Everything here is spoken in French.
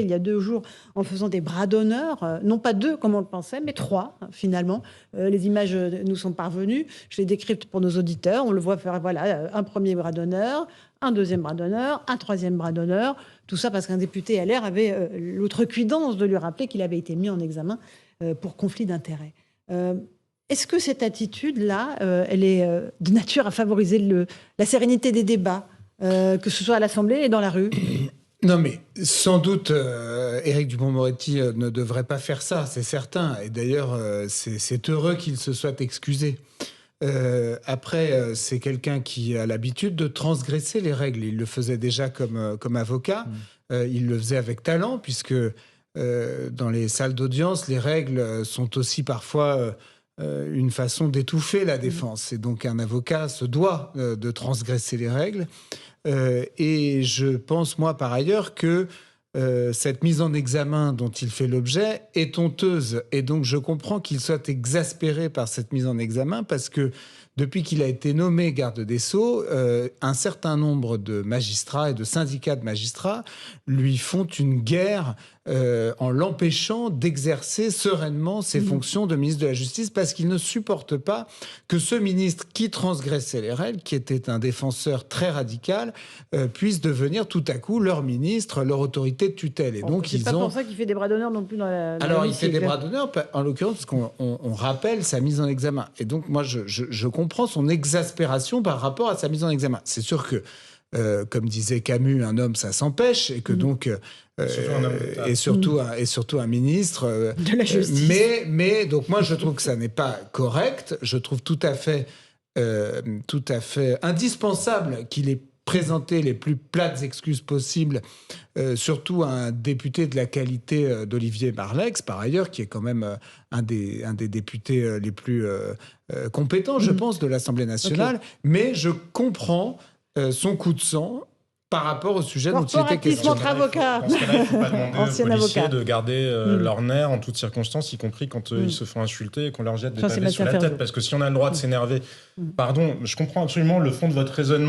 il y a 2 jours en faisant des bras d'honneur, non pas 2 comme on le pensait, mais 3 finalement. Les images nous sont parvenues. Je les décrypte pour nos auditeurs. On le voit faire un premier bras d'honneur, un deuxième bras d'honneur, un troisième bras d'honneur. Tout ça parce qu'un député LR avait l'outrecuidance de lui rappeler qu'il avait été mis en examen pour conflit d'intérêts. Est-ce que cette attitude-là, elle est de nature à favoriser la sérénité des débats, que ce soit à l'Assemblée et dans la rue ? Non, mais sans doute, Éric Dupond-Moretti ne devrait pas faire ça, c'est certain. Et d'ailleurs, c'est heureux qu'il se soit excusé. Après, c'est quelqu'un qui a l'habitude de transgresser les règles. Il le faisait déjà comme avocat. Il le faisait avec talent, puisque dans les salles d'audience, les règles sont aussi parfois une façon d'étouffer la défense. Et donc, un avocat se doit de transgresser les règles. Et je pense, moi, par ailleurs, que cette mise en examen dont il fait l'objet est honteuse. Et donc, je comprends qu'il soit exaspéré par cette mise en examen parce que depuis qu'il a été nommé garde des Sceaux, un certain nombre de magistrats et de syndicats de magistrats lui font une guerre en l'empêchant d'exercer sereinement ses fonctions de ministre de la Justice parce qu'ils ne supportent pas que ce ministre qui transgressait les règles, qui était un défenseur très radical, puisse devenir tout à coup leur ministre, leur autorité de tutelle. Et donc, c'est pas pour ça qu'il fait des bras d'honneur non plus dans la... Alors, il fait des bras d'honneur, en l'occurrence, parce qu'on rappelle sa mise en examen. Et donc, moi, je comprends son exaspération par rapport à sa mise en examen. C'est sûr que, comme disait Camus, un homme, ça s'empêche, et que donc... et surtout un ministre de la justice. Mais donc moi je trouve que ça n'est pas correct. Je trouve tout à fait indispensable qu'il ait présenté les plus plates excuses possibles, surtout à un député de la qualité d'Olivier Marleix, par ailleurs, qui est quand même un des députés les plus compétents, je pense, de l'Assemblée nationale. Okay. Mais je comprends son coup de sang par rapport au sujet dont il était question. Notre avocat. Dans ce cas-là, il ne faut pas demander aux policiers de garder leur nerf en toutes circonstances, y compris quand ils se font insulter et qu'on leur jette des pavés sur la tête. Parce que si on a le droit de s'énerver, pardon, je comprends absolument le fond de votre raisonnement.